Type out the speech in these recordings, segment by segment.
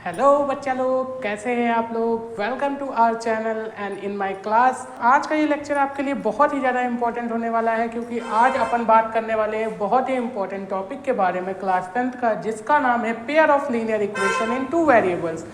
Hello बच्चा लोग, कैसे हैं आप लोग। Welcome to our channel and in my class. आज का ये लेक्चर आपके लिए बहुत ही ज़्यादा इंपॉर्टेंट होने वाला है, क्योंकि आज अपन बात करने वाले हैं बहुत ही इंपॉर्टेंट टॉपिक के बारे में क्लास 10th का, जिसका नाम है pair of linear equation in two variables.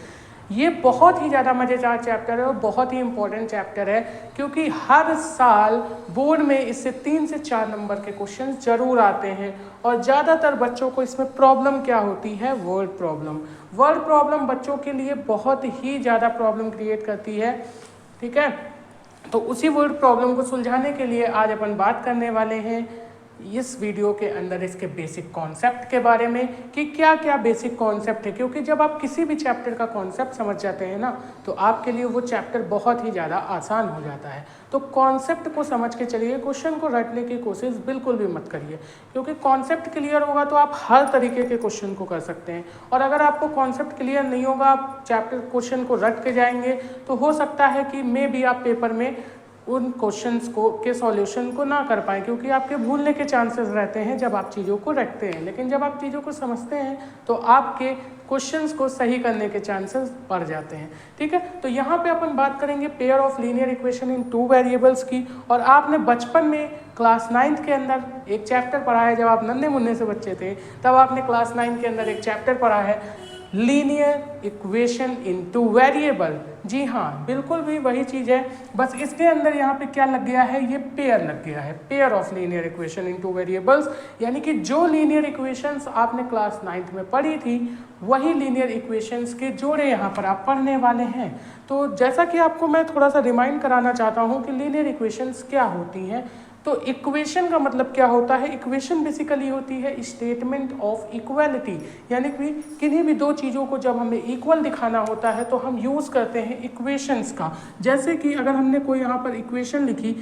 ये बहुत ही ज़्यादा मज़ेदार चैप्टर है और बहुत ही इंपॉर्टेंट चैप्टर है, क्योंकि हर साल बोर्ड में इससे 3 से 4 नंबर के क्वेश्चन जरूर आते हैं। और ज़्यादातर बच्चों को इसमें प्रॉब्लम क्या होती है, वर्ड प्रॉब्लम। वर्ड प्रॉब्लम बच्चों के लिए बहुत ही ज़्यादा प्रॉब्लम क्रिएट करती है, ठीक है। तो उसी वर्ड प्रॉब्लम को सुलझाने के लिए आज अपन बात करने वाले हैं इस वीडियो के अंदर इसके बेसिक कॉन्सेप्ट के बारे में, कि क्या क्या बेसिक कॉन्सेप्ट है। क्योंकि जब आप किसी भी चैप्टर का कॉन्सेप्ट समझ जाते हैं ना, तो आपके लिए वो चैप्टर बहुत ही ज़्यादा आसान हो जाता है। तो कॉन्सेप्ट को समझ के चलिए, क्वेश्चन को रटने की कोशिश बिल्कुल भी मत करिए, क्योंकि कॉन्सेप्ट क्लियर होगा तो आप हर तरीके के क्वेश्चन को कर सकते हैं। और अगर आपको कॉन्सेप्ट क्लियर नहीं होगा, आप चैप्टर क्वेश्चन को रट के जाएंगे, तो हो सकता है कि मे भी आप पेपर में उन क्वेश्चंस को के सॉल्यूशन को ना कर पाएँ, क्योंकि आपके भूलने के चांसेस रहते हैं जब आप चीज़ों को रखते हैं। लेकिन जब आप चीज़ों को समझते हैं तो आपके क्वेश्चंस को सही करने के चांसेस बढ़ जाते हैं, ठीक है। तो यहाँ पे अपन बात करेंगे pair of linear equation in two variables की। और आपने बचपन में क्लास 9th के अंदर एक चैप्टर पढ़ा है, जब आप नन्हे मुन्ने से बच्चे थे तब आपने क्लास 9 के अंदर एक चैप्टर पढ़ा है, linear equation in two variable. जी हाँ, बिल्कुल भी वही चीज़ है, बस इसके अंदर यहाँ पे क्या लग गया है, ये पेयर लग गया है, pair of linear equation in two variables. यानी कि जो लीनियर इक्वेशंस आपने क्लास 9th में पढ़ी थी, वही लीनियर इक्वेशंस के जोड़े यहाँ पर आप पढ़ने वाले हैं। तो जैसा कि आपको मैं थोड़ा सा रिमाइंड कराना चाहता हूँ कि लीनियर इक्वेशंस क्या होती हैं। तो इक्वेशन का मतलब क्या होता है, इक्वेशन बेसिकली होती है स्टेटमेंट ऑफ इक्वालिटी। यानी कि किन्हीं भी दो चीज़ों को जब हमें इक्वल दिखाना होता है तो हम यूज़ करते हैं इक्वेशंस का। जैसे कि अगर हमने कोई यहाँ पर इक्वेशन लिखी,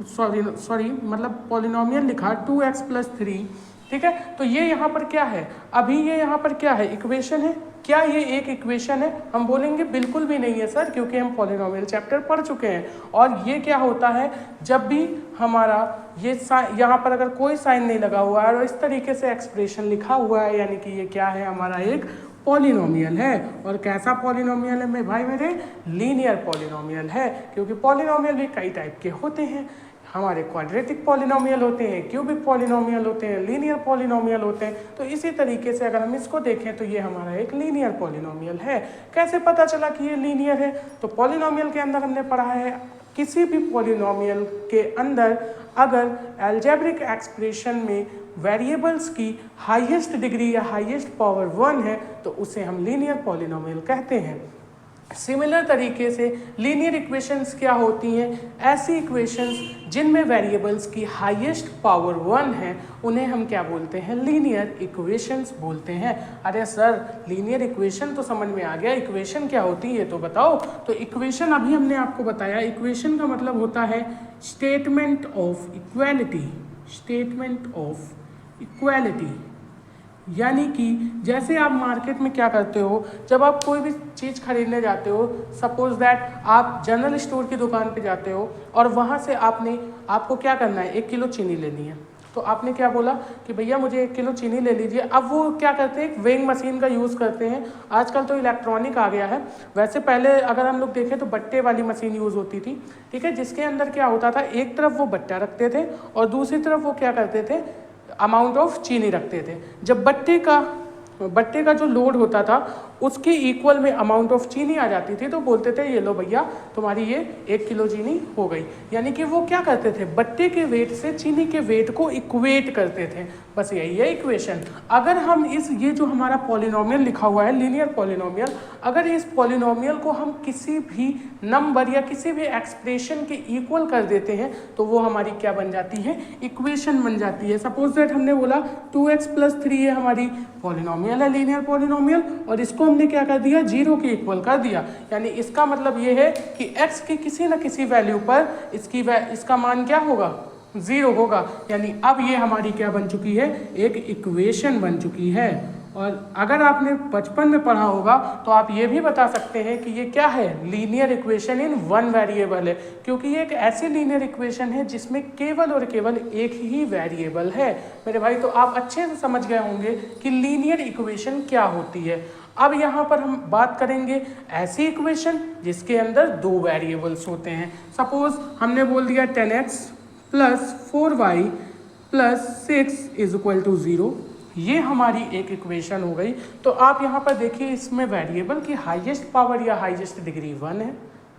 सॉरी मतलब पॉलिनोमियल लिखा 2x + 3, ठीक है। तो ये यहाँ पर क्या है, अभी ये यहाँ पर क्या है, इक्वेशन है। क्या ये एक इक्वेशन है? हम बोलेंगे बिल्कुल भी नहीं है सर, क्योंकि हम पॉलिनोमियल चैप्टर पढ़ चुके हैं। और ये क्या होता है, जब भी हमारा ये यहाँ पर अगर कोई साइन नहीं लगा हुआ है और इस तरीके से एक्सप्रेशन लिखा हुआ है, यानी कि ये क्या है, हमारा एक पॉलिनोमियल है। और कैसा पॉलिनोमियल है भाई मेरे, लीनियर पॉलिनोमियल है। क्योंकि पॉलिनोमियल भी कई टाइप के होते हैं, हमारे क्वाड्रेटिक पॉलिनोमियल होते हैं, क्यूबिक पॉलिनोमियल होते हैं, लीनियर पॉलिनोमियल होते हैं। तो इसी तरीके से अगर हम इसको देखें तो ये हमारा एक लीनियर पॉलिनोमियल है। कैसे पता चला कि ये लीनियर है? तो पॉलिनोमियल के अंदर हमने पढ़ा है, किसी भी पॉलिनोमियल के अंदर अगर अलजेब्रिक एक्सप्रेशन में वेरिएबल्स की हाईएस्ट डिग्री या हाईएस्ट पावर 1 है तो उसे हम लीनियर पॉलिनोमियल कहते हैं। सिमिलर तरीके से लीनियर इक्वेशंस क्या होती हैं, ऐसी इक्वेशंस जिनमें वेरिएबल्स की हाईएस्ट पावर 1 है, उन्हें हम क्या बोलते हैं, लीनियर इक्वेशंस बोलते हैं। अरे सर, लीनियर इक्वेशन तो समझ में आ गया, इक्वेशन क्या होती है तो बताओ। तो इक्वेशन अभी हमने आपको बताया, इक्वेशन का मतलब होता है statement of equality, statement of equality. यानी कि जैसे आप मार्केट में क्या करते हो, जब आप कोई भी चीज़ खरीदने जाते हो, सपोज दैट आप जनरल स्टोर की दुकान पे जाते हो और वहाँ से आपको क्या करना है, 1 किलो चीनी लेनी है। तो आपने क्या बोला कि भैया मुझे 1 किलो चीनी ले लीजिए। अब वो क्या करते हैं, एक वेइंग मशीन का यूज़ करते हैं। आजकल तो इलेक्ट्रॉनिक आ गया है, वैसे पहले अगर हम लोग देखें तो बट्टे वाली मशीन यूज़ होती थी, ठीक है। जिसके अंदर क्या होता था, एक तरफ वो बट्टा रखते थे और दूसरी तरफ वो क्या करते थे, अमाउंट ऑफ चीनी रखते थे। जब बट्टे का जो लोड होता था उसके इक्वल में अमाउंट ऑफ चीनी आ जाती थी, तो बोलते थे ये लो भैया तुम्हारी ये 1 किलो चीनी हो गई। यानी कि वो क्या करते थे, बट्टे के वेट से चीनी के वेट को इक्वेट करते थे। बस यही है इक्वेशन। अगर हम ये जो हमारा पॉलिनोमियल लिखा हुआ है, लीनियर पॉलिनोमियल, अगर इस पॉलिनोमियल को हम किसी भी नंबर या किसी भी एक्सप्रेशन के इक्वल कर देते हैं तो वो हमारी क्या बन जाती है, इक्वेशन बन जाती है। सपोज दैट हमने बोला 2x + 3 है हमारी पॉलिनोमियल है, लीनियर पॉलिनोमियल, और इसको हमने क्या कर दिया, 0 के इक्वल कर दिया। यानी इसका मतलब ये है कि x के किसी न किसी वैल्यू पर इसका मान क्या होगा, 0 होगा। यानी अब ये हमारी क्या बन चुकी है, एक इक्वेशन बन चुकी है। और अगर आपने बचपन में पढ़ा होगा तो आप ये भी बता सकते हैं कि ये क्या है, linear equation in one variable है, क्योंकि ये एक ऐसी लीनियर इक्वेशन है जिसमें केवल और केवल एक ही वेरिएबल है। मेरे भाई तो आप अच्छे से समझ गए होंगे कि लीनियर इक्वेशन क्या होती है। अब यहाँ पर हम बात करेंगे ऐसी इक्वेशन जिसके अंदर दो वेरिएबल्स होते हैं। सपोज हमने बोल दिया 10x plus 4y plus 6 is equal to 0, ये हमारी एक इक्वेशन हो गई। तो आप यहाँ पर देखिए इसमें वेरिएबल की हाईएस्ट पावर या हाईएस्ट डिग्री 1 है,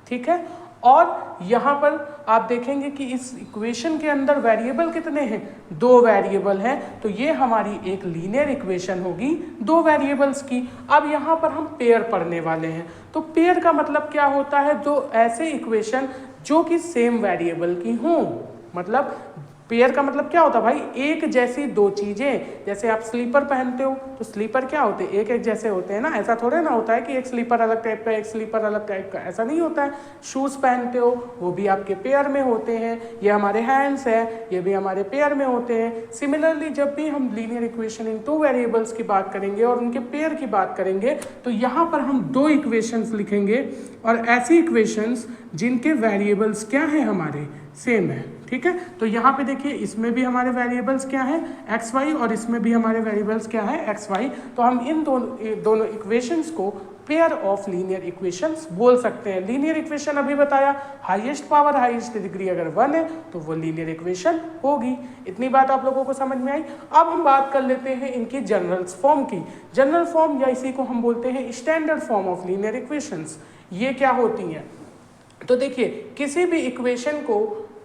ठीक है। और यहाँ पर आप देखेंगे कि इस इक्वेशन के अंदर वेरिएबल कितने हैं, दो वेरिएबल हैं, तो ये हमारी एक लीनियर इक्वेशन होगी दो वेरिएबल्स की। अब यहाँ पर हम पेयर पढ़ने वाले हैं, तो पेयर का मतलब क्या होता है, दो ऐसे इक्वेशन जो कि सेम वेरिएबल की हों। मतलब पेयर का मतलब क्या होता है भाई, एक जैसी दो चीजें। जैसे आप स्लीपर पहनते हो तो स्लीपर क्या होते हैं, एक एक जैसे होते हैं ना, ऐसा थोड़े ना होता है कि एक स्लीपर अलग टाइप का एक स्लीपर अलग टाइप का, ऐसा नहीं होता है। शूज पहनते हो वो भी आपके पेयर में होते हैं, ये हमारे हैंड्स है ये भी हमारे पेयर में होते हैं। सिमिलरली जब भी हम linear equation in two variables की बात करेंगे और उनके पेयर की बात करेंगे तो यहाँ पर हम दो इक्वेशंस लिखेंगे, और ऐसी इक्वेशंस जिनके वेरिएबल्स क्या है, हमारे सेम है, ठीक है। तो यहाँ पे देखिए इसमें भी हमारे वेरिएबल्स क्या है, एक्स वाई, और इसमें भी हमारे वेरिएबल्स क्या है, एक्स वाई। तो हम इन दोनों इक्वेशंस को पेयर ऑफ लीनियर इक्वेशंस बोल सकते हैं। लीनियर इक्वेशन अभी बताया, हाईएस्ट पावर हाईएस्ट डिग्री अगर 1 है तो वो लीनियर इक्वेशन होगी। इतनी बात आप लोगों को समझ में आई। अब हम बात कर लेते हैं इनकी जनरल फॉर्म की। जनरल फॉर्म या इसी को हम बोलते हैं standard form of linear equations, ये क्या होती हैं। तो देखिए किसी भी इक्वेशन को,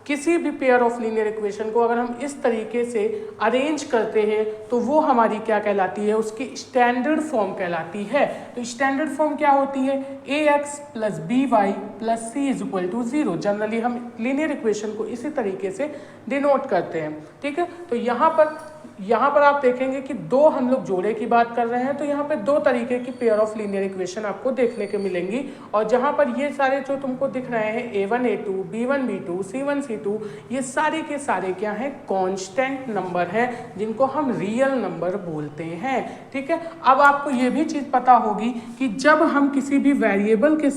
किसी भी पेयर ऑफ लीनियर इक्वेशन को अगर हम इस तरीके से अरेंज करते हैं तो वो हमारी क्या कहलाती है, उसकी स्टैंडर्ड फॉर्म कहलाती है। तो स्टैंडर्ड फॉर्म क्या होती है, ax plus B Y plus C is equal to 0। Generally हम लीनियर इक्वेशन को इसी तरीके से डिनोट करते हैं, ठीक है। तो यहाँ पर आप देखेंगे कि दो हम लोग जोड़े की बात कर रहे हैं, तो यहाँ पे दो तरीके की पेयर ऑफ लीनियर इक्वेशन आपको देखने के मिलेंगी। और जहाँ पर ये सारे जो तुमको दिख रहे हैं a1 a2 b1 b2 c1 c2, ये सारे के सारे क्या हैं, कांस्टेंट नंबर हैं जिनको हम रियल नंबर बोलते हैं, ठीक है। अब आपको ये भी चीज़ पता होगी कि जब हम किसी भी वेरिएबल के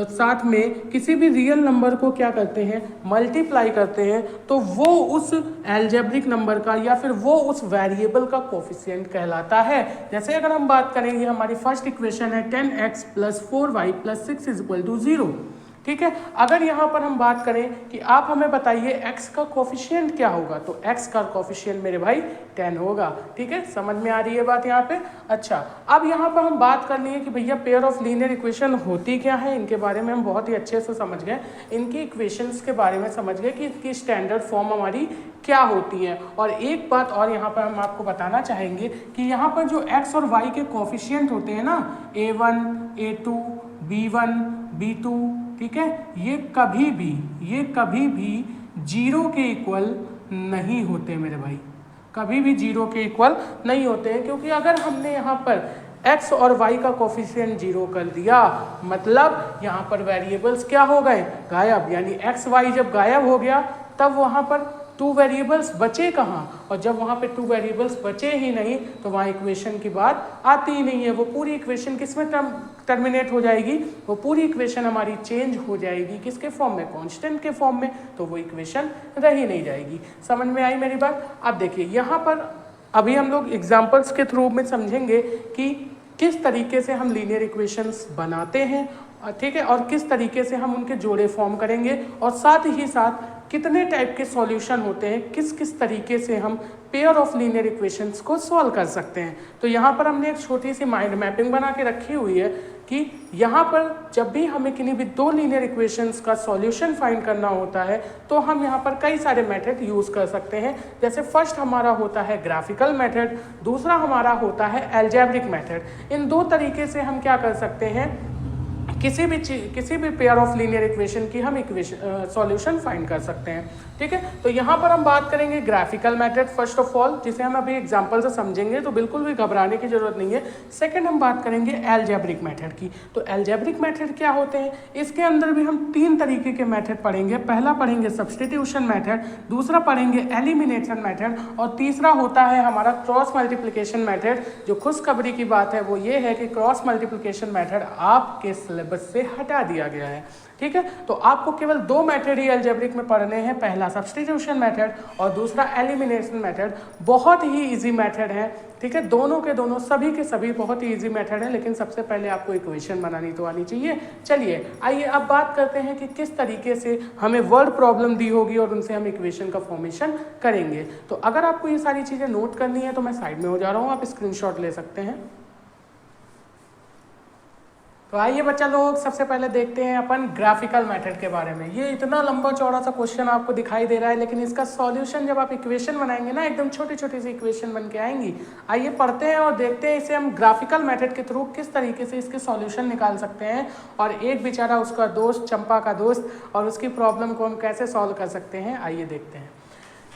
साथ में किसी भी रियल नंबर को क्या करते हैं, मल्टीप्लाई करते हैं, तो वो उस एल्जेब्रिक नंबर का या फिर वो उस वेरिएबल का कोफिशिएंट कहलाता है। जैसे अगर हम बात करेंगे, हमारी फर्स्ट इक्वेशन है 10x plus 4y plus 6 is equal to 0, ठीक है। अगर यहाँ पर हम बात करें कि आप हमें बताइए x का कोफिशिएंट क्या होगा, तो x का कोफिशिएंट मेरे भाई 10 होगा, ठीक है। समझ में आ रही है बात यहाँ पे। अच्छा, अब यहाँ पर हम बात कर लिए कि भैया पेयर ऑफ लीनियर इक्वेशन होती क्या है, इनके बारे में हम बहुत ही अच्छे से समझ गए, इनकी इक्वेशंस के बारे में समझ गए कि इनकी स्टैंडर्ड फॉर्म हमारी क्या होती है। और एक बात और यहाँ पर हम आपको बताना चाहेंगे कि यहाँ पर जो x और y के कोफिशिएंट होते हैं ना, a1 a2 b1 b2, ठीक है, ये कभी भी 0 के इक्वल नहीं होते मेरे भाई, कभी भी 0 के इक्वल नहीं होते हैं। क्योंकि अगर हमने यहाँ पर x और y का कोफिशिएंट 0 कर दिया, मतलब यहाँ पर वेरिएबल्स क्या हो गए, गायब। यानी x y जब गायब हो गया तब वहाँ पर टू वेरिएबल्स बचे कहाँ, और जब वहाँ पे टू वेरिएबल्स बचे ही नहीं तो वहाँ इक्वेशन की बात आती ही नहीं है। वो पूरी इक्वेशन किस में टर्मिनेट हो जाएगी, वो पूरी इक्वेशन हमारी चेंज हो जाएगी, किसके फॉर्म में, कांस्टेंट के फॉर्म में, तो वो इक्वेशन रह ही नहीं जाएगी। समझ में आई मेरी बात। अब देखिए यहाँ पर अभी हम लोग एग्जाम्पल्स के थ्रू में समझेंगे कि किस तरीके से हम लीनियर इक्वेशंस बनाते हैं, ठीक है, और किस तरीके से हम उनके जोड़े फॉर्म करेंगे, और साथ ही साथ कितने टाइप के सॉल्यूशन होते हैं, किस किस तरीके से हम पेयर ऑफ लीनियर इक्वेशंस को सॉल्व कर सकते हैं। तो यहाँ पर हमने एक छोटी सी माइंड मैपिंग बना के रखी हुई है कि यहाँ पर जब भी हमें किन्हीं भी दो लीनियर इक्वेशंस का सॉल्यूशन फाइंड करना होता है तो हम यहाँ पर कई सारे मेथड यूज़ कर सकते हैं। जैसे फर्स्ट हमारा होता है ग्राफिकल मेथड, दूसरा हमारा होता है एल्जेब्रिक मेथड। इन दो तरीके से हम क्या कर सकते हैं किसी भी पेयर ऑफ लीनियर इक्वेशन की हम सॉल्यूशन फाइंड कर सकते हैं। ठीक है, तो यहाँ पर हम बात करेंगे graphical method first of all, जिसे हम अभी एग्जांपल से समझेंगे, तो बिल्कुल भी घबराने की जरूरत नहीं है। सेकंड हम बात करेंगे एल्जेब्रिक मेथड की। तो एल्जेब्रिक मेथड क्या होते हैं, इसके अंदर भी हम 3 तरीके के मेथड पढ़ेंगे। पहला पढ़ेंगे सब्स्टिट्यूशन मेथड, दूसरा पढ़ेंगे एलिमिनेशन मेथड, और तीसरा होता है हमारा क्रॉस मल्टीप्लिकेशन मेथड। जो खुशखबरी की बात है वो ये है कि क्रॉस मल्टीप्लिकेशन मेथड आपके सिलेबस से हटा दिया गया है। ठीक है, तो आपको केवल 2 मेथड ही अलजेब्रिक में पढ़ने हैं, पहला सब्स्टिट्यूशन मेथड और दूसरा एलिमिनेशन मेथड। बहुत ही इजी मेथड है। ठीक है, दोनों के दोनों सभी के सभी बहुत ही इजी मेथड है, लेकिन सबसे पहले आपको इक्वेशन बनानी तो आनी चाहिए। चलिए आइए अब बात करते हैं कि किस तरीके से हमें वर्ड प्रॉब्लम दी होगी और उनसे हम इक्वेशन का फॉर्मेशन करेंगे। तो अगर आपको ये सारी चीज़ें नोट करनी है तो मैं साइड में हो जा रहा हूँ, आप स्क्रीनशॉट ले सकते हैं। तो आइए बच्चा लोग, सबसे पहले देखते हैं अपन ग्राफिकल मेथड के बारे में। ये इतना लंबा चौड़ा सा क्वेश्चन आपको दिखाई दे रहा है, लेकिन इसका सॉल्यूशन जब आप इक्वेशन बनाएंगे ना, एकदम छोटी छोटी सी इक्वेशन बन के आएंगी। आइए पढ़ते हैं और देखते हैं इसे हम ग्राफिकल मेथड के थ्रू किस तरीके से इसके सॉल्यूशन निकाल सकते हैं, और एक बेचारा उसका दोस्त, चंपा का दोस्त, और उसकी प्रॉब्लम को हम कैसे सॉल्व कर सकते हैं। आइए देखते हैं।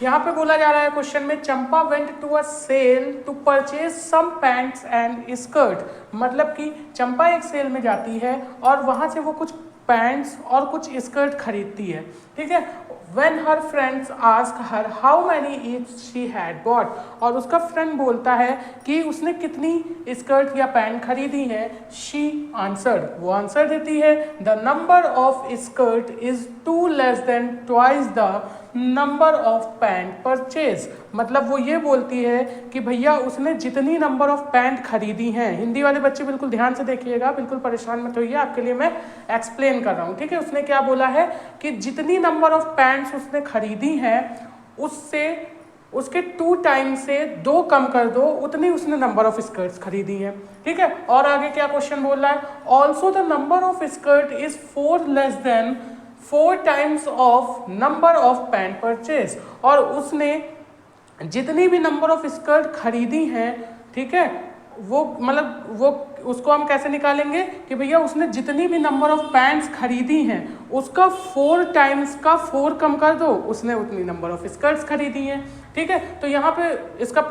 यहाँ पे बोला जा रहा है क्वेश्चन में, Champa went to a sale to purchase some pants and skirt. मतलब कि चंपा एक सेल में जाती है और वहाँ से वो कुछ पैंट्स और कुछ स्कर्ट खरीदती है। ठीक है, when her friends ask her how many each she had bought, और उसका फ्रेंड बोलता है कि उसने कितनी स्कर्ट या पैंट खरीदी है। she answered, वो आंसर देती है, the number of skirt is 2 less than twice the number of pant purchase। मतलब वो ये बोलती है कि भैया उसने जितनी नंबर ऑफ पैंट खरीदी हैं, हिंदी वाले बच्चे बिल्कुल ध्यान से देखिएगा, बिल्कुल परेशान मत होइए, आपके लिए मैं एक्सप्लेन कर रहा हूँ। ठीक है, उसने क्या बोला है कि जितनी नंबर ऑफ पैंट्स उसने खरीदी हैं उससे उसके 2 टाइम्स से 2 कम कर दो, उतनी उसने नंबर ऑफ स्कर्ट्स खरीदी हैं। ठीक है, और आगे क्या क्वेश्चन बोल रहा है, also the number of skirt is 4 less than 4 times of number of pant purchase. और उसने जितनी भी नंबर ऑफ स्कर्ट खरीदी हैं, ठीक है, वो मतलब वो उसको हम कैसे निकालेंगे कि भैया उसने जितनी भी नंबर ऑफ पैंट्स खरीदी हैं उसका 4 टाइम्स का 4 कम कर दो, उसने उतनी नंबर ऑफ स्कर्ट्स खरीदी हैं। ठीक है, तो यहाँ पे इसका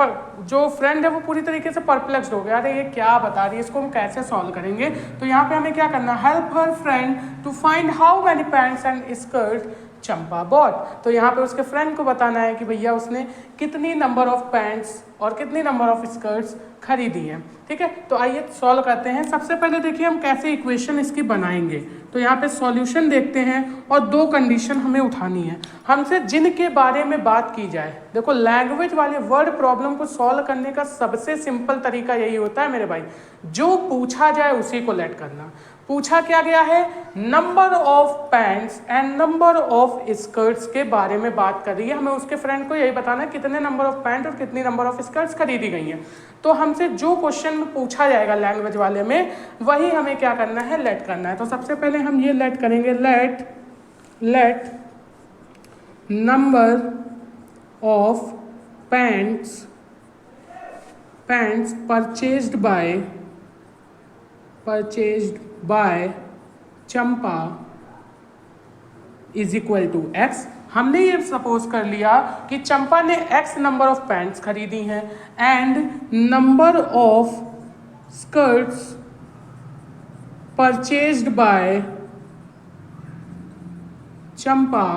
जो फ्रेंड है वो पूरी तरीके से परप्लेक्स्ड हो गया, अरे ये क्या बता रही है, इसको हम कैसे सॉल्व करेंगे। तो यहाँ पे हमें क्या करना, help her friend to find how many pants and skirt Champa bought. तो यहाँ पे उसके फ्रेंड को बताना है कि भैया उसने कितनी नंबर ऑफ पैंट्स और कितनी नंबर ऑफ स्कर्ट्स खरीदी हैं। ठीक है, तो आइए सॉल्व करते हैं। सबसे पहले देखिए हम कैसे इक्वेशन इसकी बनाएंगे। तो यहाँ पे सॉल्यूशन देखते हैं और 2 कंडीशन हमें उठानी है। हमसे जिनके बारे में बात की जाए, देखो लैंग्वेज वाले वर्ड प्रॉब्लम को सॉल्व करने का सबसे सिंपल तरीका यही होता है मेरे भाई, जो पूछा जाए उसी को लेट करना। पूछा क्या गया है, number of pants and number of skirts के बारे में बात कर रही है। हमें उसके फ्रेंड को यही बताना है कितने नंबर ऑफ पैंट और कितनी नंबर ऑफ स्कर्ट्स खरीदी गई हैं। तो हमसे जो क्वेश्चन में पूछा जाएगा लैंग्वेज वाले में, वही हमें क्या करना है, लेट करना है। तो सबसे पहले हम ये लेट करेंगे, let number of pants purchased by Champa is equal to X. हमने ये सपोज कर लिया कि चंपा ने एक्स नंबर ऑफ पैंट्स खरीदी हैं and number of skirts purchased by Champa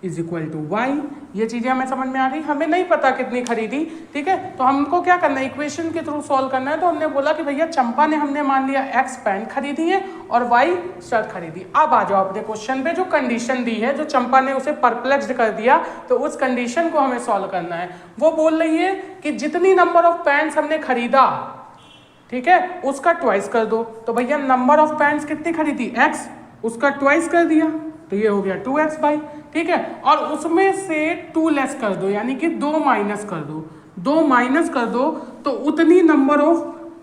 is equal to Y. ये चीजें हमें समझ में आ रही, हमें नहीं पता कितनी खरीदी। ठीक है, तो हमको क्या करना है, इक्वेशन के थ्रू सॉल्व करना है। तो हमने बोला कि भैया चंपा ने, हमने मान लिया एक्स पैंट खरीदी है और वाई शर्ट खरीदी। अब आ जाओ अपने क्वेश्चन पे, जो कंडीशन दी है, जो चंपा ने उसे परप्लेक्स्ड कर दिया, तो उस कंडीशन को हमें सॉल्व करना है। वो बोल रही है कि जितनी नंबर ऑफ पैंट्स हमने खरीदा, ठीक है, उसका ट्वाइस कर दो। तो भैया नंबर ऑफ पैंट्स कितनी खरीदी, एक्स, उसका ट्वाइस कर दिया, तो ये हो गया 2x बाई। ठीक है, और उसमें से 2 लेस कर दो, यानी कि 2 माइनस कर दो, 2 माइनस कर दो, तो उतनी नंबर ऑफ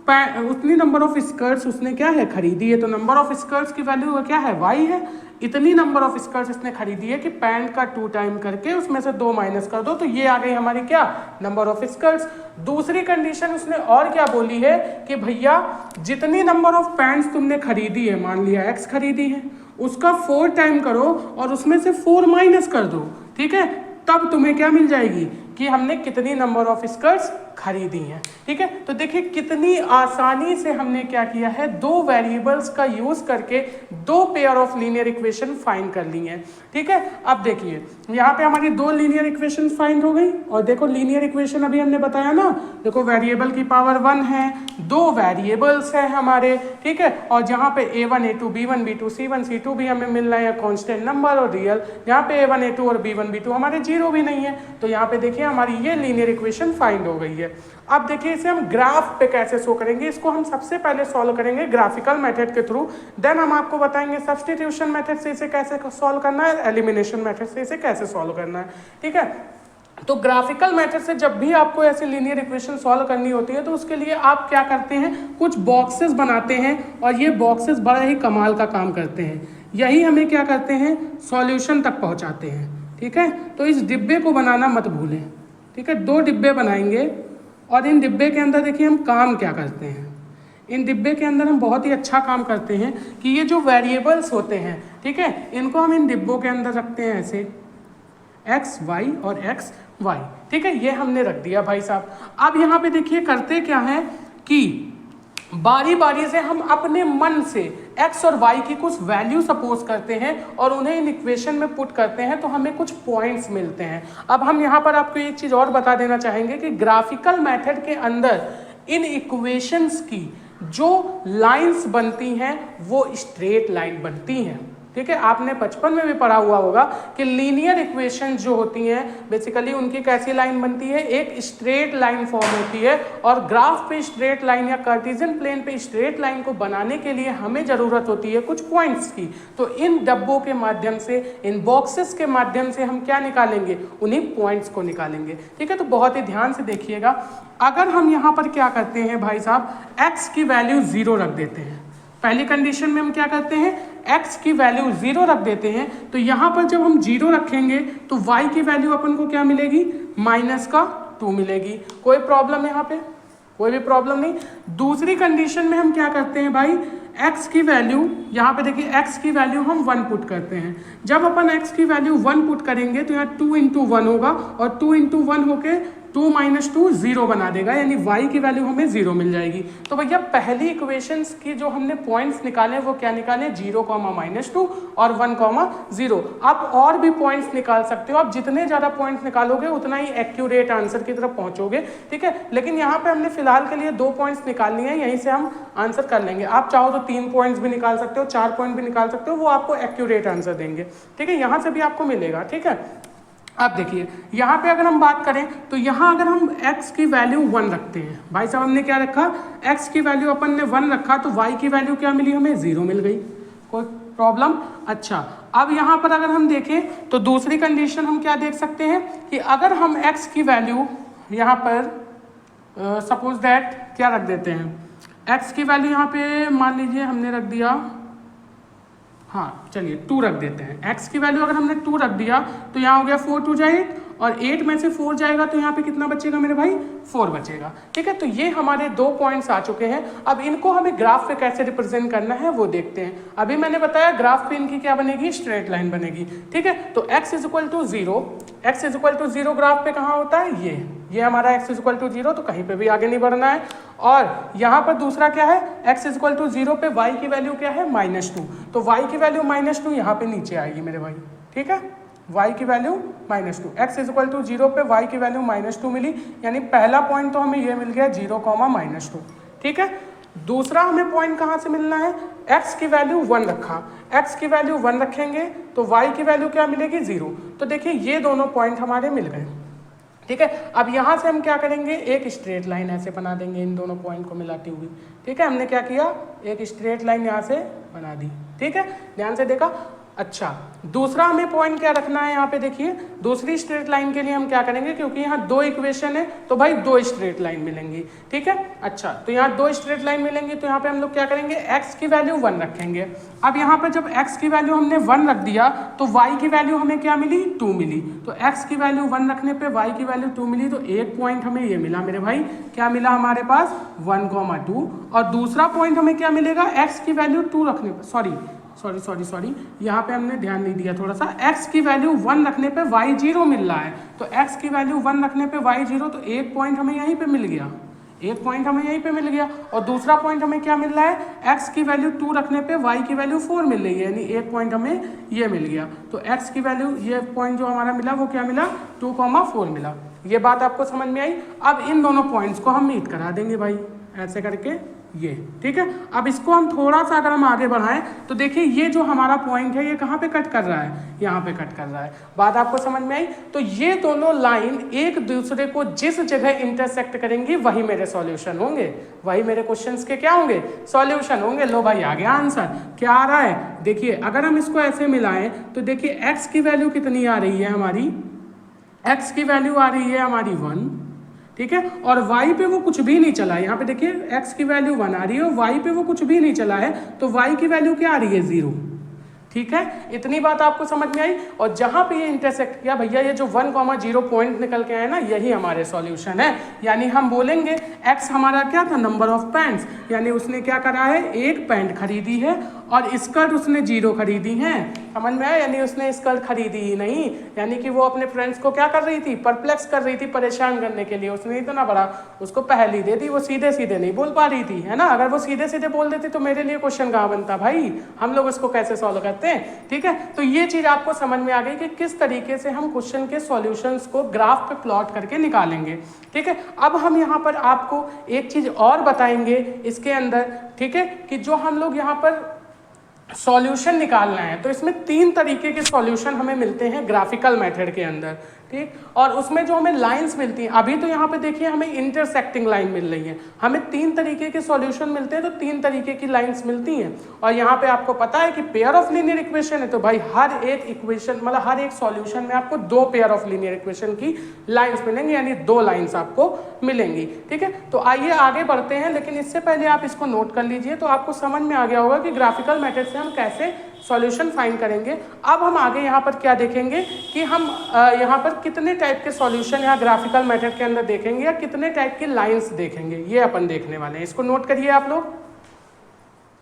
उतनी नंबर ऑफ स्कर्ट्स उसने क्या है खरीदी है, तो नंबर ऑफ स्कर्ट्स की वैल्यू क्या है y है। इतनी नंबर ऑफ स्कर्ट्स इसने खरीदी है कि पैंट का 2 टाइम करके उसमें से 2 माइनस कर दो, तो ये आ गई हमारी क्या नंबर ऑफ स्कर्ट्स। दूसरी कंडीशन उसने और क्या बोली है कि भैया जितनी नंबर ऑफ पैंट्स तुमने खरीदी है, मान लिया x खरीदी है, उसका 4 टाइम करो और उसमें से 4 माइनस कर दो, ठीक है, तब तुम्हें क्या मिल जाएगी कि हमने कितनी नंबर ऑफ स्कर्ट्स खरीदी हैं। ठीक है, तो देखिए कितनी आसानी से हमने क्या किया है, दो वेरिएबल्स का यूज करके दो pair of linear equation find कर ली हैं। ठीक है, अब देखिए यहाँ पे हमारी दो लीनियर इक्वेशन फाइंड हो गई, और देखो लीनियर इक्वेशन अभी हमने बताया ना, देखो वेरिएबल की पावर 1 है, दो वेरिएबल्स है हमारे, ठीक है, और जहाँ पे a1 a2 b1 b2 c1 c2 भी हमें मिल रहा है कॉन्स्टेंट नंबर और रियल, यहाँ पे a1 a2 और b1 b2 हमारे जीरो भी नहीं है, तो यहाँ पे देखिए हमारी ये लीनियर इक्वेशन फाइंड हो गई है। अब देखिए इसे हम ग्राफ पे कैसे शो करेंगे, इसको हम सबसे पहले सॉल्व करेंगे ग्राफिकल मेथड के थ्रू, देन हम आपको बताएंगे सब्स्टिट्यूशन मेथड से इसे कैसे सॉल्व करना है, एलिमिनेशन मेथड से इसे कैसे सॉल्व करना है। ठीक है, तो ग्राफिकल मेथड से जब भी आपको ऐसे लीनियर इक्वेशन सॉल्व करनी होती है तो उसके लिए आप क्या करते हैं, कुछ बॉक्सेस बनाते हैं, और ये बॉक्सेस बड़ा ही कमाल का काम करते हैं, यही हमें क्या करते हैं सॉल्यूशन तक पहुंचाते हैं। ठीक है, तो इस डिब्बे को बनाना मत भूलें। ठीक है, दो डिब्बे बनाएंगे, और इन डिब्बे के अंदर देखिए हम काम क्या करते हैं, इन डिब्बे के अंदर हम बहुत ही अच्छा काम करते हैं कि ये जो वेरिएबल्स होते हैं, ठीक है, इनको हम इन डिब्बों के अंदर रखते हैं ऐसे एक्स वाई और एक्स वाई। ठीक है, ये हमने रख दिया भाई साहब। अब यहाँ पे देखिए करते क्या है कि बारी बारी से हम अपने मन से x और y की कुछ वैल्यू सपोज करते हैं और उन्हें इन इक्वेशन में पुट करते हैं, तो हमें कुछ पॉइंट्स मिलते हैं। अब हम यहाँ पर आपको एक चीज़ और बता देना चाहेंगे कि ग्राफिकल मेथड के अंदर इन इक्वेशंस की जो लाइंस बनती हैं वो स्ट्रेट लाइन बनती हैं। ठीक है, आपने बचपन में भी पढ़ा हुआ होगा कि लीनियर इक्वेशन जो होती हैं बेसिकली उनकी कैसी लाइन बनती है, एक स्ट्रेट लाइन फॉर्म होती है, और ग्राफ पे स्ट्रेट लाइन या कार्टेशियन प्लेन पे स्ट्रेट लाइन को बनाने के लिए हमें ज़रूरत होती है कुछ पॉइंट्स की। तो इन डब्बों के माध्यम से, इन बॉक्सेस के माध्यम से हम क्या निकालेंगे, उन्हीं पॉइंट्स को निकालेंगे। ठीक है, तो बहुत ही ध्यान से देखिएगा। अगर हम यहाँ पर क्या करते हैं भाई साहब, एक्स की वैल्यू 0 रख देते हैं, पहली कंडीशन में हम क्या करते हैं x की वैल्यू 0 रख देते हैं, तो यहाँ पर जब हम 0 रखेंगे तो y की वैल्यू अपन को क्या मिलेगी, -2 मिलेगी। कोई प्रॉब्लम यहाँ पे, कोई भी प्रॉब्लम नहीं। दूसरी कंडीशन में हम क्या करते हैं भाई, x की वैल्यू, यहाँ पे देखिए x की वैल्यू हम 1 पुट करते हैं। जब अपन x की वैल्यू 1 पुट करेंगे तो यहाँ 2 × 1 होगा, और 2 × 1 होके 2 - 2 0 बना देगा, यानी y की वैल्यू हमें 0 मिल जाएगी। तो भैया पहली इक्वेशंस की जो हमने पॉइंट्स निकाले वो क्या निकाले, 0, -2 और 1, 0। आप और भी पॉइंट्स निकाल सकते हो, आप जितने ज़्यादा पॉइंट्स निकालोगे उतना ही एक्यूरेट आंसर की तरफ पहुंचोगे। ठीक है, लेकिन यहाँ पे हमने फिलहाल के लिए 2 पॉइंट्स निकालनी है, यहीं से हम आंसर कर लेंगे। आप चाहो तो 3 पॉइंट्स भी निकाल सकते हो, 4 पॉइंट भी निकाल सकते हो, वो आपको एक्यूरेट आंसर देंगे। ठीक है, यहाँ से भी आपको मिलेगा। ठीक है, अब देखिए यहाँ पे अगर हम बात करें तो यहाँ अगर हम x की वैल्यू 1 रखते हैं, भाई साहब हमने क्या रखा, x की वैल्यू अपन ने 1 रखा, तो y की वैल्यू क्या मिली हमें, 0 मिल गई। कोई प्रॉब्लम? अच्छा, अब यहाँ पर अगर हम देखें तो दूसरी कंडीशन हम क्या देख सकते हैं कि अगर हम x की वैल्यू यहाँ पर सपोज दैट क्या रख देते हैं, x की वैल्यू यहाँ पे मान लीजिए हमने रख दिया, हाँ चलिए 2 रख देते हैं। x की वैल्यू अगर हमने 2 रख दिया तो यहाँ हो गया 4 2 जा 8, और 8 में से 4 जाएगा तो यहाँ पे कितना बचेगा मेरे भाई, 4 बचेगा। ठीक है, तो ये हमारे 2 पॉइंट्स आ चुके हैं। अब इनको हमें ग्राफ पे कैसे रिप्रेजेंट करना है वो देखते हैं। अभी मैंने बताया ग्राफ पे इनकी क्या बनेगी, स्ट्रेट लाइन बनेगी। ठीक है, तो x = 0, x = 0 ग्राफ पे कहाँ होता है, ये हमारा x = 0, तो कहीं पे भी आगे नहीं बढ़ना है। और यहाँ पर दूसरा क्या है, x = 0 पे y की वैल्यू क्या है, -2, तो y की वैल्यू -2 यहाँ पे नीचे आएगी मेरे भाई। ठीक है, y की वैल्यू -2, x = 0 पे y की वैल्यू -2 मिली, यानी पहला पॉइंट तो हमें ये मिल गया 0, -2। ठीक है, दूसरा हमें पॉइंट कहाँ से मिलना है, x की वैल्यू 1 रखा, x की वैल्यू 1 रखेंगे तो y की वैल्यू क्या मिलेगी, 0। तो देखिए ये दोनों पॉइंट हमारे मिल गए। ठीक है, अब यहाँ से हम क्या करेंगे, एक स्ट्रेट लाइन ऐसे बना देंगे इन दोनों पॉइंट को मिलाती हुई। ठीक है, हमने क्या किया, एक स्ट्रेट लाइन यहाँ से बना दी। ठीक है, ध्यान से देखा। अच्छा, दूसरा हमें पॉइंट क्या रखना है यहाँ पे, देखिए दूसरी स्ट्रेट लाइन के लिए हम क्या करेंगे, क्योंकि यहाँ दो इक्वेशन है तो भाई दो स्ट्रेट लाइन मिलेंगी, ठीक है। अच्छा, तो यहाँ दो स्ट्रेट लाइन मिलेंगी तो यहाँ पे हम लोग क्या करेंगे, x की वैल्यू 1 रखेंगे। अब यहाँ पे जब x की वैल्यू हमने 1 रख दिया तो y की वैल्यू हमें क्या मिली, 2 मिली। तो x की वैल्यू 1 रखने पे y की वैल्यू 2 मिली, तो एक पॉइंट हमें ये मिला मेरे भाई, क्या मिला हमारे पास 1,2। और दूसरा पॉइंट हमें क्या मिलेगा, x की वैल्यू 2 रखने पर, सॉरी यहाँ पे हमने ध्यान नहीं दिया थोड़ा सा, x की वैल्यू 1 रखने पे y 0 मिल रहा है। तो x की वैल्यू 1 रखने पे y 0, तो एक पॉइंट हमें यहीं पे मिल गया, एक पॉइंट हमें यहीं पे मिल गया। और दूसरा पॉइंट हमें क्या मिल रहा है, x की वैल्यू 2 रखने पे y की वैल्यू 4 मिल रही है, यानी एक पॉइंट हमें ये मिल गया। तो x की वैल्यू, ये पॉइंट जो हमारा मिला वो क्या मिला, 2,4 मिला। ये बात आपको समझ में आई। अब इन दोनों पॉइंट्स को हम मीट करा देंगे भाई, ऐसे करके ये, ठीक है। अब इसको हम थोड़ा सा अगर हम आगे बढ़ाएं तो देखिए ये जो हमारा पॉइंट है ये कहाँ पे कट कर रहा है, यहाँ पे कट कर रहा है। बात आपको समझ में आई। तो ये दोनों लाइन एक दूसरे को जिस जगह इंटरसेक्ट करेंगी वही मेरे सॉल्यूशन होंगे, वही मेरे क्वेश्चंस के क्या होंगे, सॉल्यूशन होंगे। लो भाई आ गया आंसर, क्या आ रहा है, देखिए अगर हम इसको ऐसे मिलाएं तो देखिए x की वैल्यू कितनी आ रही है हमारी, x की वैल्यू आ रही है हमारी 1, ठीक है। और y पे वो कुछ भी नहीं चला है, यहाँ पे देखिए x की वैल्यू 1 आ रही है और y पे वो कुछ भी नहीं चला है, तो y की वैल्यू क्या आ रही है, 0, ठीक है। इतनी बात आपको समझ में आई। और जहां पे ये इंटरसेक्ट किया भैया, ये जो 1,0 पॉइंट निकल के आए ना, यही हमारे सॉल्यूशन है। यानी हम बोलेंगे x हमारा क्या था, नंबर ऑफ पैंट्स, यानी उसने क्या करा है, एक पैंट खरीदी है और स्कर्ट उसने 0 खरीदी है, समझ में आया। यानी उसने स्कर्ट खरीदी ही नहीं, यानी कि वो अपने फ्रेंड्स को क्या कर रही थी, परप्लेक्स कर रही थी, परेशान करने के लिए उसने इतना बड़ा उसको पहली दे दी। वो सीधे सीधे नहीं बोल पा रही थी, है ना। अगर वो सीधे सीधे बोल देती तो मेरे लिए क्वेश्चन कहाँ बनता भाई, हम लोग उसको कैसे सॉल्व करते हैं, ठीक है। तो ये चीज आपको समझ में आ गई कि किस तरीके से हम क्वेश्चन के सॉल्यूशंस को ग्राफ पे प्लॉट करके निकालेंगे, ठीक है। अब हम यहाँ पर आपको एक चीज और बताएंगे इसके अंदर, ठीक है, कि जो हम लोग यहाँ पर सॉल्यूशन निकालना है तो इसमें 3 तरीके के सॉल्यूशन हमें मिलते हैं ग्राफिकल मेथड के अंदर, ठीक। और उसमें जो हमें लाइंस मिलती हैं, अभी तो यहाँ पे देखिए हमें इंटरसेक्टिंग लाइन मिल रही है, हमें 3 तरीके के सॉल्यूशन मिलते हैं, तो 3 तरीके की लाइंस मिलती हैं। और यहाँ पे आपको पता है कि पेयर ऑफ लीनियर इक्वेशन है, तो भाई हर एक इक्वेशन मतलब हर एक सॉल्यूशन में आपको 2 पेयर ऑफ लीनियर इक्वेशन की लाइंस मिलेंगी, यानी 2 लाइंस आपको मिलेंगी, ठीक है। तो आइए आगे बढ़ते हैं, लेकिन इससे पहले आप इसको नोट कर लीजिए, तो आपको समझ में आ गया होगा कि ग्राफिकल मेथड से हम कैसे सॉल्यूशन फाइंड करेंगे। अब हम आगे यहाँ पर क्या देखेंगे कि हम यहाँ पर कितने टाइप के सॉल्यूशन यहाँ ग्राफिकल मेथड के अंदर देखेंगे, या कितने टाइप की लाइंस देखेंगे, ये अपन देखने वाले हैं। इसको नोट करिए आप लोग।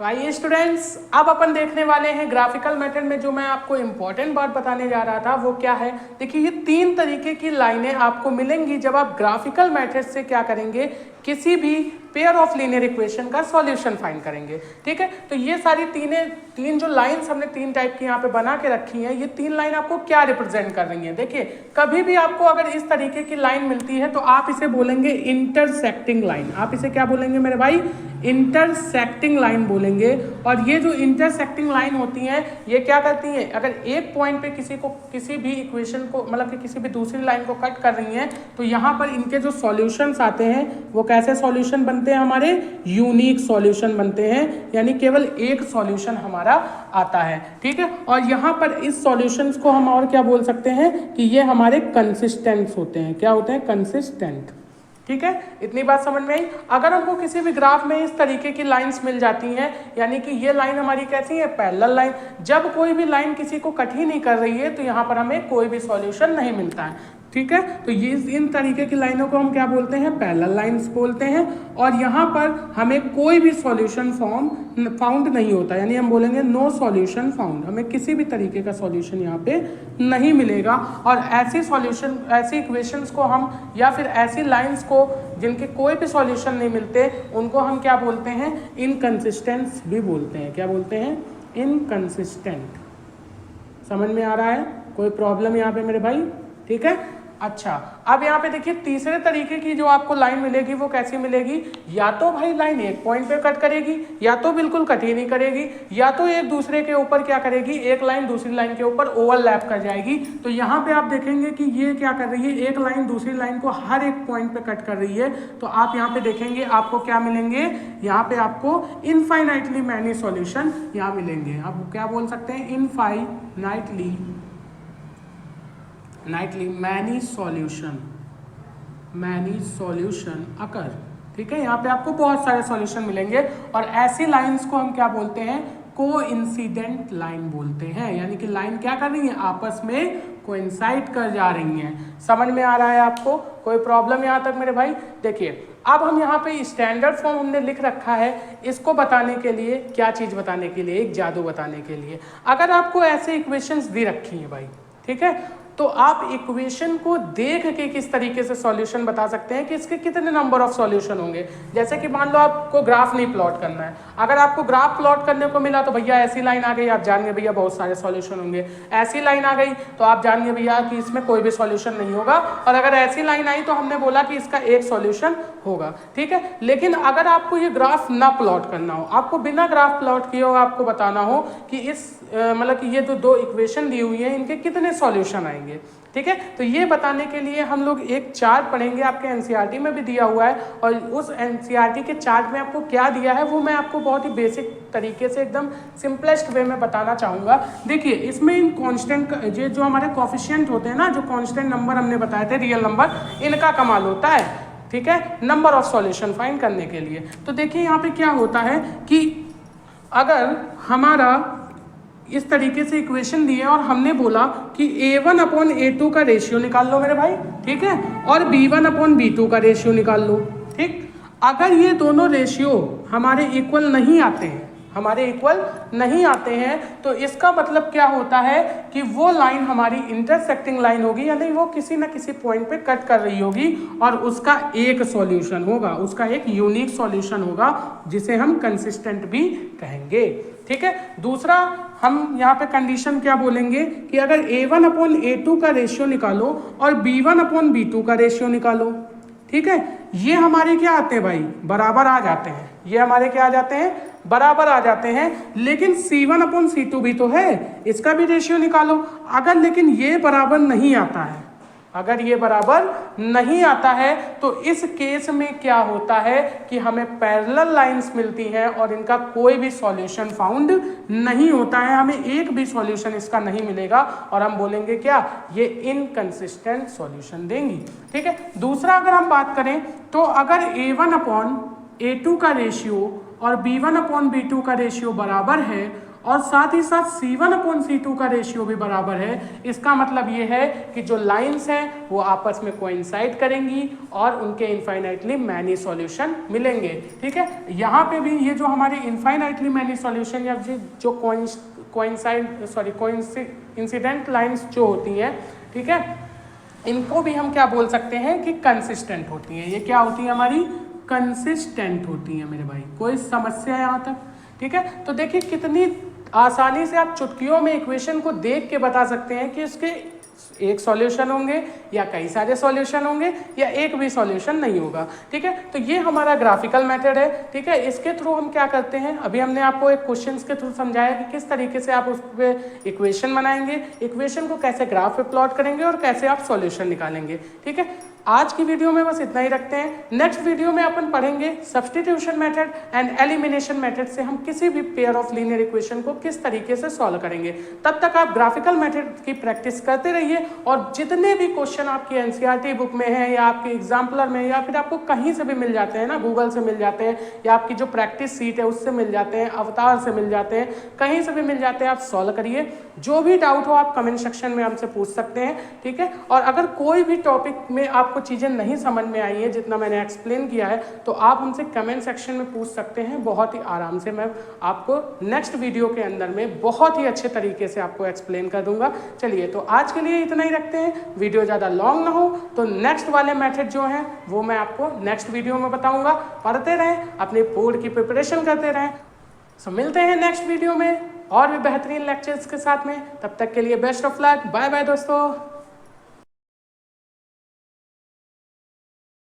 तो आइए स्टूडेंट्स, अब अपन देखने वाले हैं ग्राफिकल मेथड में जो मैं आपको इंपॉर्टेंट बात बताने जा रहा था वो क्या है। देखिए ये 3 तरीके की लाइनें आपको मिलेंगी जब आप ग्राफिकल मेथड से क्या करेंगे, किसी भी पेयर ऑफ लीनियर इक्वेशन का सॉल्यूशन फाइंड करेंगे, ठीक है। तो ये सारी तीन जो लाइंस हमने 3 टाइप की यहाँ पे बना के रखी हैं, ये 3 लाइन आपको क्या रिप्रेजेंट कर रही हैं। देखिए कभी भी आपको अगर इस तरीके की लाइन मिलती है तो आप इसे बोलेंगे इंटरसेक्टिंग लाइन। आप इसे क्या बोलेंगे मेरे भाई, इंटरसेक्टिंग लाइन बोलेंगे। और ये जो इंटरसेक्टिंग लाइन होती हैं ये क्या करती हैं, अगर एक पॉइंट पे किसी भी इक्वेशन को मतलब कि किसी भी दूसरी लाइन को कट कर रही हैं, तो यहाँ पर इनके जो सॉल्यूशंस आते हैं वो कैसे सॉल्यूशन बनते हैं, हमारे यूनिक सॉल्यूशन बनते हैं, यानी केवल एक सॉल्यूशन हमारा आता है, ठीक है। और यहाँ पर इस सॉल्यूशंस को हम और क्या बोल सकते हैं कि ये हमारे कंसिस्टेंट होते हैं। क्या होते हैं, कंसिस्टेंट, ठीक है। इतनी बात समझ में आई। अगर हमको किसी भी ग्राफ में इस तरीके की लाइंस मिल जाती हैं, यानी कि ये लाइन हमारी कैसी है, पैरेलल लाइन, जब कोई भी लाइन किसी को कट ही नहीं कर रही है तो यहाँ पर हमें कोई भी सॉल्यूशन नहीं मिलता है, ठीक है। तो ये इन तरीके की लाइनों को हम क्या बोलते हैं, पैरेलल लाइंस बोलते हैं। और यहाँ पर हमें कोई भी सॉल्यूशन फाउंड नहीं होता, यानी हम बोलेंगे नो सॉल्यूशन फाउंड, हमें किसी भी तरीके का सॉल्यूशन यहाँ पे नहीं मिलेगा। और ऐसी इक्वेशंस को हम या फिर ऐसी लाइंस को जिनके कोई भी सॉल्यूशन नहीं मिलते उनको हम क्या बोलते हैं, इनकंसिस्टेंट भी बोलते हैं। क्या बोलते हैं, इनकंसिस्टेंट। समझ में आ रहा है, कोई प्रॉब्लम यहाँ पे मेरे भाई, ठीक है। अच्छा, अब यहाँ पे देखिए तीसरे तरीके की जो आपको लाइन मिलेगी वो कैसी मिलेगी, या तो भाई लाइन एक पॉइंट पे कट करेगी, या तो बिल्कुल कट ही नहीं करेगी, या तो एक दूसरे के ऊपर क्या करेगी, एक लाइन दूसरी लाइन के ऊपर ओवरलैप कर जाएगी। तो यहाँ पे आप देखेंगे कि ये क्या कर रही है, एक लाइन दूसरी लाइन को हर एक पॉइंट पे कट कर रही है। तो आप यहाँ पे देखेंगे आपको क्या मिलेंगे, यहाँ पे आपको इनफाइनाइटली मैनी सॉल्यूशन यहाँ मिलेंगे। आप क्या बोल सकते हैं, इनफाइनाइटली मैनी सॉल्यूशन अकर। ठीक है, यहाँ पे आपको बहुत सारे सॉल्यूशन मिलेंगे और ऐसी लाइंस को हम क्या बोलते हैं, कोइंसिडेंट लाइन बोलते हैं। यानी कि लाइन क्या कर रही है, आपस में कोइंसाइड कर जा रही हैं। समझ में आ रहा है आपको, कोई प्रॉब्लम यहाँ तक मेरे भाई? देखिए अब हम यहाँ पे स्टैंडर्ड फॉर्म हमने लिख रखा है, इसको बताने के लिए, क्या चीज़ बताने के लिए, एक जादू बताने के लिए। अगर आपको ऐसे इक्वेशंस दी रखी हैं भाई, ठीक है, तो आप इक्वेशन को देख के किस तरीके से सॉल्यूशन बता सकते हैं कि इसके कितने नंबर ऑफ सॉल्यूशन होंगे। जैसे कि मान लो आपको ग्राफ नहीं प्लॉट करना है, अगर आपको ग्राफ प्लॉट करने को मिला तो भैया ऐसी लाइन आ गई, आप जानिए भैया बहुत सारे सॉल्यूशन होंगे। ऐसी लाइन आ गई तो आप जानिए भैया कि इसमें कोई भी सॉल्यूशन नहीं होगा। और अगर ऐसी लाइन आई तो हमने बोला कि इसका एक सॉल्यूशन होगा। ठीक है, लेकिन अगर आपको ये ग्राफ ना प्लॉट करना हो, आपको बिना ग्राफ प्लॉट किए हो आपको बताना हो कि इस मतलब कि ये जो दो इक्वेशन दी हुई है इनके कितने सॉल्यूशन आएंगे। ठीक है, तो ये बताने के लिए हम लोग एक चार्ट पढ़ेंगे, आपके एनसीईआरटी में भी दिया हुआ है। और उस एनसीईआरटी के चार्ट में आपको क्या दिया है वो मैं आपको बहुत ही बेसिक तरीके से एकदम सिंपलेस्ट वे में बताना चाहूँगा। देखिए इसमें इन कांस्टेंट ये जो हमारे कोफिशिएंट होते हैं ना, जो कांस्टेंट नंबर हमने बताए थे, रियल नंबर, इनका कमाल होता है। ठीक है, नंबर ऑफ सॉल्यूशन फाइंड करने के लिए। तो देखिए यहाँ पे क्या होता है कि अगर हमारा इस तरीके से इक्वेशन दी है और हमने बोला कि A1/A2 का रेशियो निकाल लो मेरे भाई, ठीक है, और B1/B2 का रेशियो निकाल लो। ठीक, अगर ये दोनों रेशियो हमारे इक्वल नहीं आते हैं तो इसका मतलब क्या होता है कि वो लाइन हमारी इंटरसेक्टिंग लाइन होगी, यानी वो किसी ना किसी पॉइंट पे कट कर रही होगी और उसका एक सॉल्यूशन होगा, उसका एक यूनिक सॉल्यूशन होगा जिसे हम कंसिस्टेंट भी कहेंगे। ठीक है, दूसरा हम यहाँ पे कंडीशन क्या बोलेंगे कि अगर A1/A2 का रेशियो निकालो और B1/B2 का रेशियो निकालो, ठीक है, ये हमारे क्या आते हैं भाई, बराबर आ जाते हैं। ये हमारे क्या आ जाते हैं, बराबर आ जाते हैं। लेकिन C1/C2 भी तो है, इसका भी रेशियो निकालो। अगर लेकिन ये बराबर नहीं आता है, अगर ये बराबर नहीं आता है तो इस केस में क्या होता है कि हमें पैरेलल लाइंस मिलती हैं और इनका कोई भी सॉल्यूशन फाउंड नहीं होता है, हमें एक भी सॉल्यूशन इसका नहीं मिलेगा और हम बोलेंगे क्या, ये इनकंसिस्टेंट सॉल्यूशन देंगी। ठीक है, दूसरा अगर हम बात करें तो अगर A1/A2 का रेशियो और B1/B2 का रेशियो बराबर है और साथ ही साथ C1/C2 का रेशियो भी बराबर है, इसका मतलब ये है कि जो लाइंस हैं वो आपस में कोइंसाइड करेंगी और उनके इनफाइनाइटली मैनी सॉल्यूशन मिलेंगे। ठीक है, यहाँ पे भी ये जो हमारे इनफाइनाइटली मैनी सॉल्यूशन या जो कोइंसिडेंट लाइंस जो होती हैं, ठीक है, इनको भी हम क्या बोल सकते हैं कि कंसिस्टेंट होती हैं। ये क्या होती है, हमारी कंसिस्टेंट होती हैं मेरे भाई। कोई समस्या यहाँ तक? ठीक है, तो देखिए कितनी आसानी से आप चुटकियों में इक्वेशन को देख के बता सकते हैं कि उसके एक सॉल्यूशन होंगे या कई सारे सॉल्यूशन होंगे या एक भी सॉल्यूशन नहीं होगा। ठीक है, तो ये हमारा ग्राफिकल मेथड है। ठीक है, इसके थ्रू हम क्या करते हैं, अभी हमने आपको एक क्वेश्चंस के थ्रू समझाया कि किस तरीके से आप उस पर इक्वेशन बनाएंगे, इक्वेशन को कैसे ग्राफ पे प्लॉट करेंगे और कैसे आप सॉल्यूशन निकालेंगे। ठीक है, आज की वीडियो में बस इतना ही रखते हैं। नेक्स्ट वीडियो में अपन पढ़ेंगे substitution method and elimination method से हम किसी भी पेयर ऑफ लीनियर इक्वेशन को किस तरीके से सॉल्व करेंगे। तब तक आप ग्राफिकल मेथड की प्रैक्टिस करते रहिए और जितने भी क्वेश्चन आपकी एनसीईआरटी बुक में है या आपके एग्जाम्पलर में या फिर आपको कहीं से भी मिल जाते हैं ना, गूगल से मिल जाते हैं या आपकी जो प्रैक्टिस सीट है उससे मिल जाते हैं, अवतार से मिल जाते हैं, कहीं से भी मिल जाते हैं, आप सॉल्व करिए। जो भी डाउट हो आप कमेंट सेक्शन में हमसे पूछ सकते हैं। ठीक है, और अगर कोई भी टॉपिक में आपको चीज़ें नहीं समझ में आई है जितना मैंने एक्सप्लेन किया है तो आप हमसे कमेंट सेक्शन में पूछ सकते हैं। बहुत ही आराम से मैं आपको नेक्स्ट वीडियो के अंदर में बहुत ही अच्छे तरीके से आपको एक्सप्लेन कर दूंगा। चलिए, तो आज के लिए इतना ही रखते हैं। वीडियो ज़्यादा लॉन्ग ना हो तो नेक्स्ट वाले मेथड जो हैं वो मैं आपको नेक्स्ट वीडियो में बताऊँगा। पढ़ते रहें, अपने बोर्ड की प्रिपरेशन करते रहें। सो मिलते हैं नेक्स्ट वीडियो में और भी बेहतरीन लेक्चर्स के साथ में। तब तक के लिए best of luck, bye bye दोस्तों।